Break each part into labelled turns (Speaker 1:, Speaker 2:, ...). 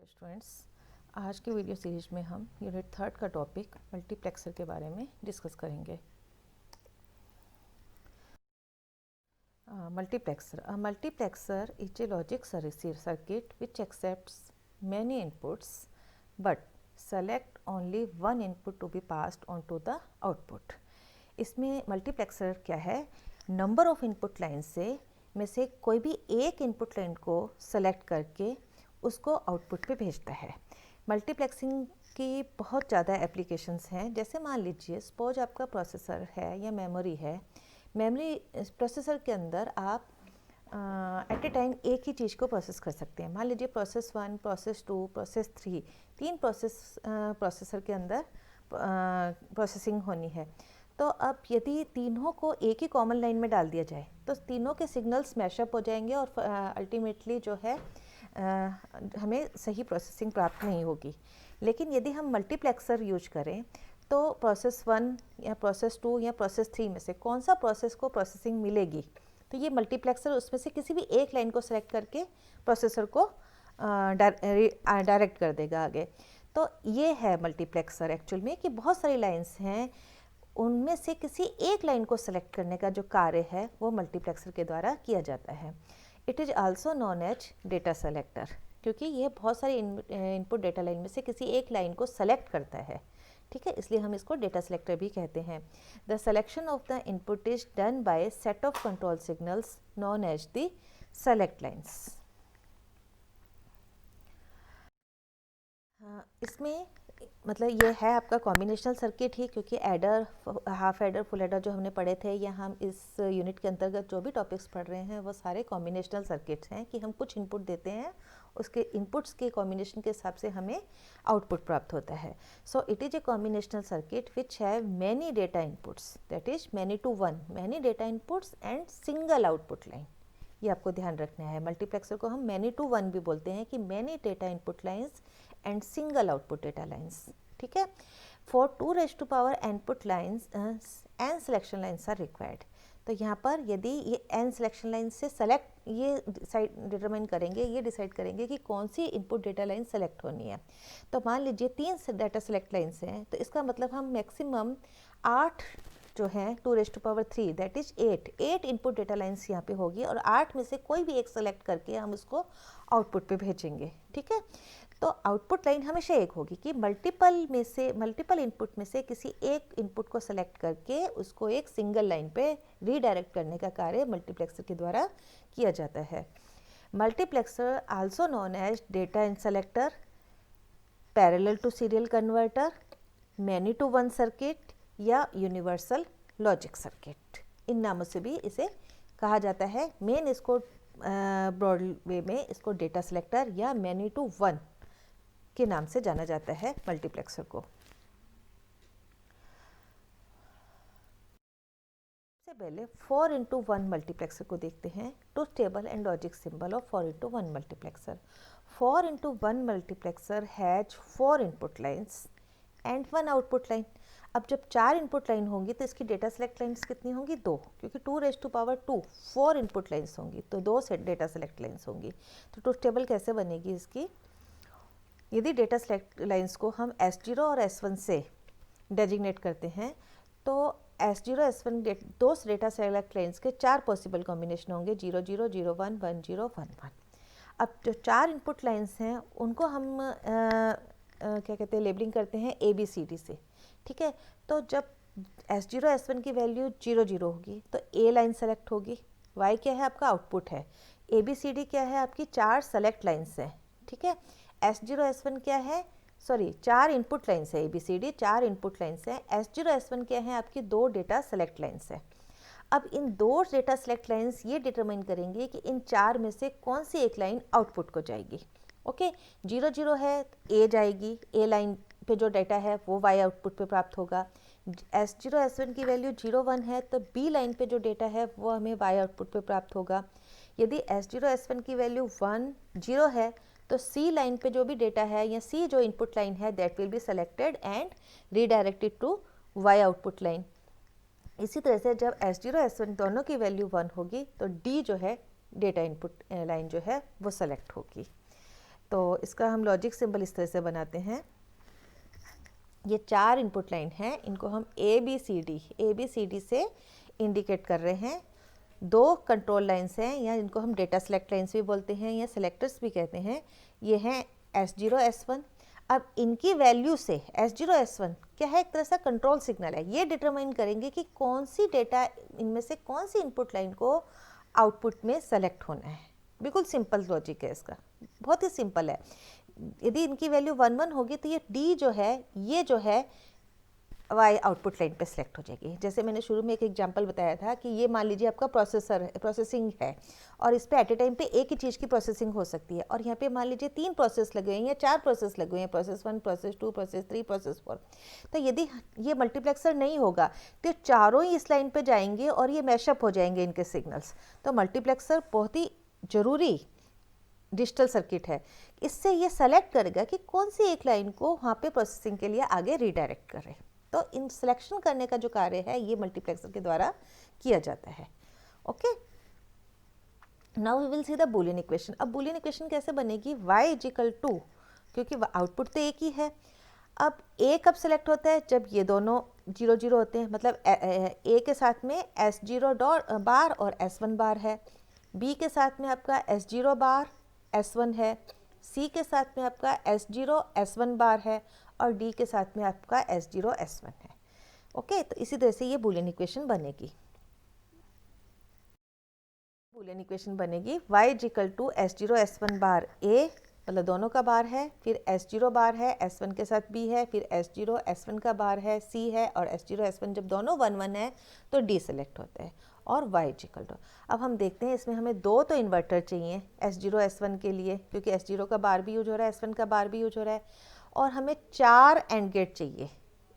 Speaker 1: Students, आज की video series में हम यूनिट 3 का टॉपिक मल्टीप्लेक्सर के बारे में डिस्कस करेंगे। Multiplexer is a logic circuit which accepts many inputs but select only one input to be passed on to the output. इसमें मल्टीप्लेक्सर क्या है, नंबर ऑफ इनपुट लाइन में से कोई भी एक इनपुट लाइन को सेलेक्ट करके उसको आउटपुट पे भेजता है। मल्टीप्लेक्सिंग की बहुत ज़्यादा एप्लीकेशंस हैं। जैसे मान लीजिए सपोज आपका प्रोसेसर है या मेमोरी है। मेमोरी प्रोसेसर के अंदर आप एट ए टाइम एक ही चीज़ को प्रोसेस कर सकते हैं। मान लीजिए प्रोसेस 1, प्रोसेस 2, प्रोसेस 3, 3 प्रोसेसर के अंदर प्रोसेसिंग होनी है। तो अब यदि तीनों को एक ही कॉमन लाइन में डाल दिया जाए तो तीनों के सिग्नल्स मैशअप हो जाएंगे और अल्टीमेटली जो है हमें सही प्रोसेसिंग प्राप्त नहीं होगी। लेकिन यदि हम मल्टीप्लेक्सर यूज करें तो प्रोसेस 1 या प्रोसेस 2 या प्रोसेस 3 में से कौन सा प्रोसेस को प्रोसेसिंग मिलेगी, तो ये मल्टीप्लेक्सर उसमें से किसी भी एक लाइन को सेलेक्ट करके प्रोसेसर को डायरेक्ट कर देगा आगे। तो ये है मल्टीप्लेक्सर एक्चुअल में कि बहुत सारी लाइन्स हैं, उनमें से किसी एक लाइन को सेलेक्ट करने का जो कार्य है वो मल्टीप्लेक्सर के द्वारा किया जाता है। It is also known as data selector, क्योंकि ये बहुत सारी इनपुट डेटा लाइन में से किसी एक लाइन को सेलेक्ट करता है। ठीक है, इसलिए हम इसको डेटा सेलेक्टर भी कहते हैं। The selection of the input is done by set of control signals known as the select lines. इसमें मतलब ये है आपका कॉम्बिनेशनल सर्किट ही, क्योंकि adder, half adder, full adder जो हमने पढ़े थे या हम इस यूनिट के अंतर्गत जो भी टॉपिक्स पढ़ रहे हैं वो सारे कॉम्बिनेशनल सर्किट्स हैं कि हम कुछ इनपुट देते हैं, उसके इनपुट्स के कॉम्बिनेशन के हिसाब से हमें आउटपुट प्राप्त होता है। So it is a combinational circuit which have many data inputs, that is many to one, many data inputs and single output line. ये आपको ध्यान रखना है। मल्टीप्लेक्सर को हम मैनी टू वन भी बोलते हैं कि many data input lines and single output data lines. ठीक है, for 2 raised to power input lines n selection lines are required. तो यहाँ पर यदि ये एन सिलेक्शन लाइन से सेलेक्ट ये डिटरमाइन करेंगे, ये डिसाइड करेंगे कि कौन सी इनपुट डेटा लाइन सेलेक्ट होनी है। तो मान लीजिए 3 डाटा सेलेक्ट लाइन्स हैं, तो इसका मतलब हम मैक्सिमम 8 जो है 2 raised to power 3 that is 8 input data lines यहाँ पे होगी और 8 में से कोई भी एक सेलेक्ट करके हम उसको आउटपुट पे भेजेंगे। ठीक है, तो आउटपुट लाइन हमेशा एक होगी कि मल्टीपल इनपुट में से किसी एक इनपुट को सेलेक्ट करके उसको एक सिंगल लाइन पे रीडायरेक्ट करने का कार्य मल्टीप्लेक्सर के द्वारा किया जाता है। Multiplexer also known as data in selector, parallel to serial converter, many to one circuit या यूनिवर्सल लॉजिक सर्किट, इन नामों से भी इसे कहा जाता है। मेन इसको ब्रॉड वे में इसको डेटा सेलेक्टर या मैनी टू वन के नाम से जाना जाता है मल्टीप्लेक्सर को। सबसे पहले 4x1 मल्टीप्लेक्सर को देखते हैं। Truth table and logic symbol of 4x1 multiplexer. 4x1 multiplexer has 4 input lines and 1 output line. अब जब 4 इनपुट लाइन होंगी तो इसकी डेटा सेलेक्ट लाइन्स कितनी होंगी? 2, क्योंकि 2 raised to power 2 4 input lines होंगी तो 2 डेटा सेलेक्ट लाइन्स होंगी। तो ट्रुथ टेबल कैसे बनेगी इसकी? यदि डेटा सेलेक्ट लाइन्स को हम S0 और S1 से डेजिग्नेट करते हैं तो S0 S1 दो डेटा सेलेक्ट लाइन्स के 4 पॉसिबल कॉम्बिनेशन होंगे, 0 0 0 1 1 0 1 1। अब जो 4 इनपुट लाइन्स हैं उनको हम क्या कहते हैं, लेबलिंग करते हैं ABCD से। ठीक है, तो जब S0 S1 की वैल्यू 0 0 होगी तो A लाइन सेलेक्ट होगी। Y क्या है? आपका आउटपुट है। ABCD क्या है? आपकी 4 सेलेक्ट लाइन्स हैं। ठीक है, S0 S1 क्या है? सॉरी, 4 इनपुट लाइन्स है। ABCD 4 इनपुट लाइन्स है। S0 S1 क्या है? आपकी 2 डेटा सेलेक्ट लाइन्स है। अब इन 2 डेटा सेलेक्ट लाइन्स ये डिटरमाइन करेंगे कि इन 4 में से कौन सी एक लाइन आउटपुट को जाएगी। ओके, 0 0 है तो A जाएगी, A लाइन पे जो डेटा है वो Y आउटपुट पे प्राप्त होगा। S0 S1 की वैल्यू 0 1 है तो B लाइन पे जो डेटा है वो हमें Y आउटपुट पे प्राप्त होगा। यदि S0 S1 की वैल्यू 1 0 है तो C लाइन पे जो भी डेटा है या C जो इनपुट लाइन है that will be selected and redirected to Y output line. इसी तरह से जब S0 S1 दोनों की वैल्यू 1 होगी तो D जो है डेटा इनपुट लाइन जो है वो सेलेक्ट होगी। तो इसका हम लॉजिक सिंबल इस तरह से बनाते हैं। ये 4 इनपुट लाइन हैं, इनको हम ए बी सी डी से इंडिकेट कर रहे हैं। 2 कंट्रोल लाइन्स हैं, या इनको हम डेटा सेलेक्ट लाइन्स भी बोलते हैं या सिलेक्टर्स भी कहते हैं। ये हैं S0 S1। अब इनकी वैल्यू से S0 S1 क्या है, एक तरह से कंट्रोल सिग्नल है। ये डिटरमाइन करेंगे कि कौन सी डेटा इनमें से कौन सी इनपुट लाइन को आउटपुट में सेलेक्ट होना है। बिल्कुल सिंपल लॉजिक है इसका, बहुत ही सिंपल है। यदि इनकी वैल्यू 1 1 होगी तो ये D जो है, ये जो है वाई आउटपुट लाइन पे सिलेक्ट हो जाएगी। जैसे मैंने शुरू में एक एग्जांपल बताया था कि ये मान लीजिए आपका प्रोसेसिंग है और इस पे एट ए टाइम पे एक ही चीज़ की प्रोसेसिंग हो सकती है, और यहाँ पे मान लीजिए 3 प्रोसेस लगे हुए हैं या 4 प्रोसेस लगे हुए हैं, प्रोसेस 1, प्रोसेस 2, प्रोसेस 3, प्रोसेस 4। तो यदि ये मल्टीप्लेक्सर नहीं होगा तो चारों ही इस लाइन पर जाएंगे और ये मैशअप हो जाएंगे इनके सिग्नल्स। तो मल्टीप्लेक्सर बहुत ही ज़रूरी डिजिटल सर्किट है। इससे ये सेलेक्ट करेगा कि कौन सी एक लाइन को वहाँ पे प्रोसेसिंग के लिए आगे रीडायरेक्ट करे। तो इन सिलेक्शन करने का जो कार्य है ये मल्टीप्लेक्सर के द्वारा किया जाता है। Okay, now we will see the Boolean equation. अब बूलियन इक्वेशन कैसे बनेगी, y इक्वल टू, क्योंकि आउटपुट तो एक ही है। अब a कब सेलेक्ट होता है, जब ये दोनों 0 0 होते हैं, मतलब a के साथ में S0 बार और S1 बार है, b के साथ में आपका S0 बार S1 है, C के साथ में आपका S0 S1 बार है, और D के साथ में आपका S0 S1 है। ओके, तो इसी तरह से ये बूलियन इक्वेशन बनेगी। बूलियन इक्वेशन बनेगी y equal to S0 S1 bar A, मतलब दोनों का बार है, फिर S0 बार है, S1 के साथ B है, फिर S0 S1 का बार है, C है, और S0 S1 जब दोनों 1 1 है तो D सेलेक्ट होता है, और y इक्वल टू। अब हम देखते हैं इसमें हमें 2 तो इन्वर्टर चाहिए S0 S1 के लिए, क्योंकि S0 का बार भी यूज हो रहा है, S1 का बार भी यूज हो रहा है, और हमें 4 एंड गेट चाहिए,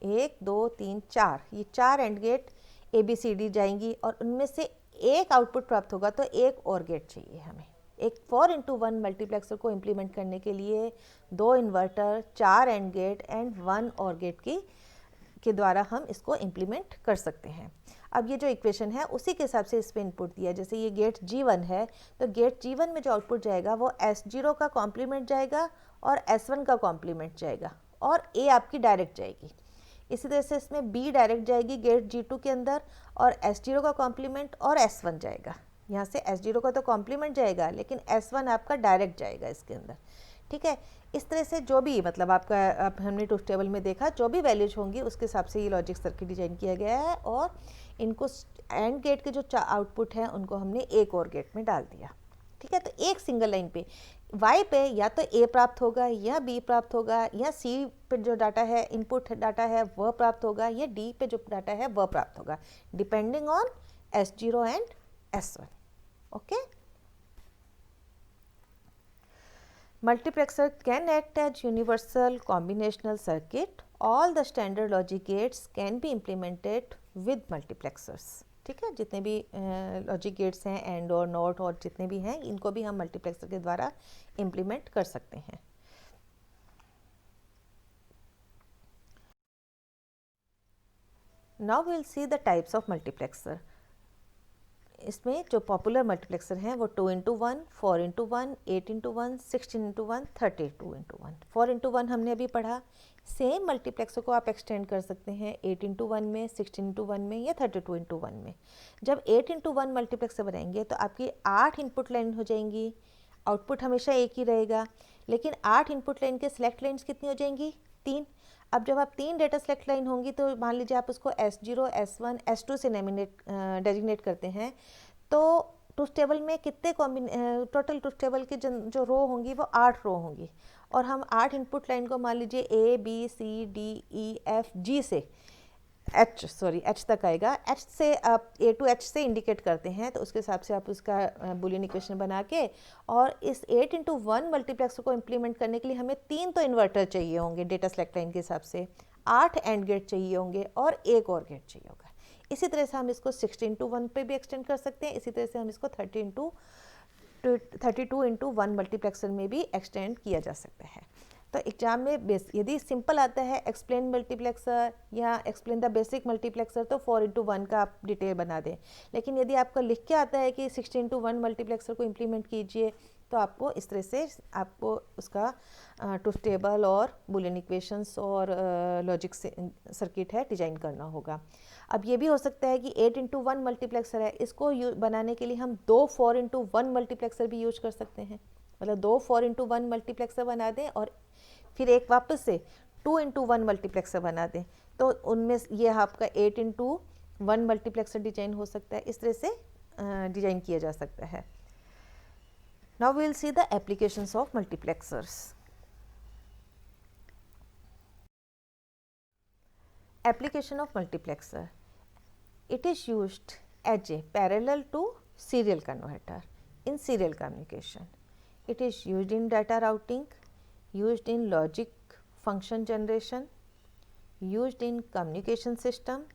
Speaker 1: 1 2 3 4। ये 4 एंड गेट ABCD जाएंगी और उनमें से एक आउटपुट प्राप्त होगा, तो एक और गेट चाहिए हमें। एक 4x1 मल्टीप्लेक्सर को इम्प्लीमेंट करने के लिए 2 इन्वर्टर, 4 एंड गेट एंड 1 और गेट के द्वारा हम इसको इम्प्लीमेंट कर सकते हैं। अब ये जो इक्वेशन है उसी के हिसाब से इस पर इनपुट दिया। जैसे ये गेट G1 है, तो गेट G1 में जो आउटपुट जाएगा वो S0 का कॉम्प्लीमेंट जाएगा और S1 का कॉम्प्लीमेंट जाएगा, और A आपकी डायरेक्ट जाएगी। इसी तरह से इसमें B डायरेक्ट जाएगी गेट G2 के अंदर, और S0 का कॉम्प्लीमेंट और S1 जाएगा। यहाँ से S0 का तो कॉम्प्लीमेंट जाएगा, लेकिन S1 आपका डायरेक्ट जाएगा इसके अंदर। ठीक है, इस तरह से जो भी मतलब आपका हमने ट्रूथ टेबल में देखा, जो भी वैल्यूज होंगी उसके हिसाब से ये लॉजिक सर्किट डिजाइन किया गया है, और इनको एंड गेट के जो आउटपुट हैं उनको हमने एक और गेट में डाल दिया। ठीक है, तो एक सिंगल लाइन पे y पे या तो A प्राप्त होगा, या B प्राप्त होगा, या C पे जो डाटा है, इनपुट डाटा है, वह प्राप्त होगा, या D पे जो डाटा है वह प्राप्त होगा, depending on S0 and S1। Okay, multiplexer can act as universal combinational circuit. All the standard logic gates can be implemented with multiplexers. ठीक है, जितने भी लॉजिक गेट्स हैं, एंड और नॉट और जितने भी हैं, इनको भी हम मल्टीप्लेक्सर के द्वारा इम्प्लीमेंट कर सकते हैं। Now we will see the types of multiplexer. इसमें जो पॉपुलर मल्टीप्लेक्सर हैं वो 2x1, 4x1, 8x1, 16x1, 32x1। 4x1 हमने अभी पढ़ा। सेम मल्टीप्लेक्सर को आप एक्सटेंड कर सकते हैं 8x1 में, 16x1 में, या 32x1 में। जब 8x1 मल्टीप्लेक्सर बनाएंगे तो आपकी 8 इनपुट लाइन हो जाएंगी, आउटपुट हमेशा एक ही रहेगा, लेकिन 8 इनपुट लाइन के सिलेक्ट लाइन्स कितनी हो जाएंगी, 3। अब जब आप 3 डेटा सेलेक्ट लाइन होंगी तो मान लीजिए आप उसको S0, S1, S2 से डेजिग्नेट करते हैं, तो ट्रूथ टेबल में कितने टोटल ट्रूथ टेबल की जो रो होंगी वो 8 रो होंगी, और हम 8 इनपुट लाइन को मान लीजिए A B C D E F G से H तक आएगा, H से आप A to H से इंडिकेट करते हैं, तो उसके हिसाब से आप उसका बूलियन इक्वेशन बना के, और इस 8x1 मल्टीप्लेक्सर को इम्प्लीमेंट करने के लिए हमें 3 तो इन्वर्टर चाहिए होंगे डेटा सेलेक्ट लाइन के हिसाब से, 8 एंड गेट चाहिए होंगे, और एक और गेट चाहिए होगा। इसी तरह से हम इसको 16x1 पे भी एक्सटेंड कर सकते हैं, इसी तरह से हम इसको 32x1 मल्टीप्लेक्सर में भी एक्सटेंड किया जा सकता है। तो एग्जाम में यदि सिंपल आता है एक्सप्लेन मल्टीप्लेक्सर या एक्सप्लेन द बेसिक मल्टीप्लेक्सर, तो 4x1 का आप डिटेल बना दें। लेकिन यदि आपका लिख के आता है कि 16x1 मल्टीप्लेक्सर को इम्प्लीमेंट कीजिए, तो आपको इस तरह से आपको उसका ट्रूथ टेबल और बुलियन इक्वेशंस और लॉजिक सर्किट है डिजाइन करना होगा। अब ये भी हो सकता है कि 8x1 मल्टीप्लेक्सर है, इसको बनाने के लिए हम 2 4x1 मल्टीप्लेक्सर भी यूज कर सकते हैं, मतलब 2 4x1 मल्टीप्लेक्सर बना दें और फिर एक वापस से 2x1 मल्टीप्लेक्सर बना दें, तो उनमें ये आपका 8x1 मल्टीप्लेक्सर डिजाइन हो सकता है। इस तरह से डिजाइन किया जा सकता है। Now we will see the applications of multiplexers. Application of multiplexer. It is used as a parallel to serial converter in serial communication. It is used in data routing, used in logic function generation, used in communication system,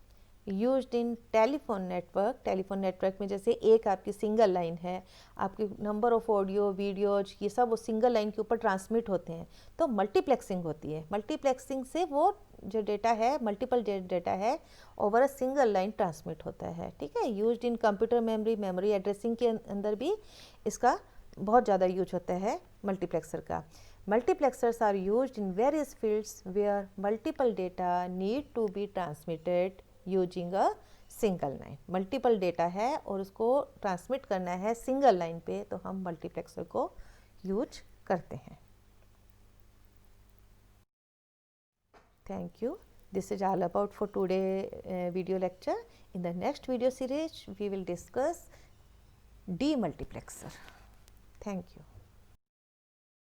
Speaker 1: used in telephone network. Telephone network में जैसे एक आपकी single line है, आपके number of audio videos ये सब वो single line के ऊपर ट्रांसमिट होते हैं, तो मल्टीप्लेक्सिंग होती है। मल्टीप्लेक्सिंग से वो जो डेटा है, मल्टीपल डेटा है, over a single line transmit होता है, ठीक है। Used in computer memory, memory addressing के अंदर भी इसका बहुत ज़्यादा यूज होता है मल्टीप्लेक्सर का। Multiplexers are used in various fields where multiple data need to be transmitted using a single line. Multiple data है और उसको ट्रांसमिट करना है सिंगल लाइन पे, तो हम मल्टीप्लेक्सर को यूज करते हैं। Thank you. This is all about for today video lecture. In the next video series, we will discuss demultiplexer. Thank you.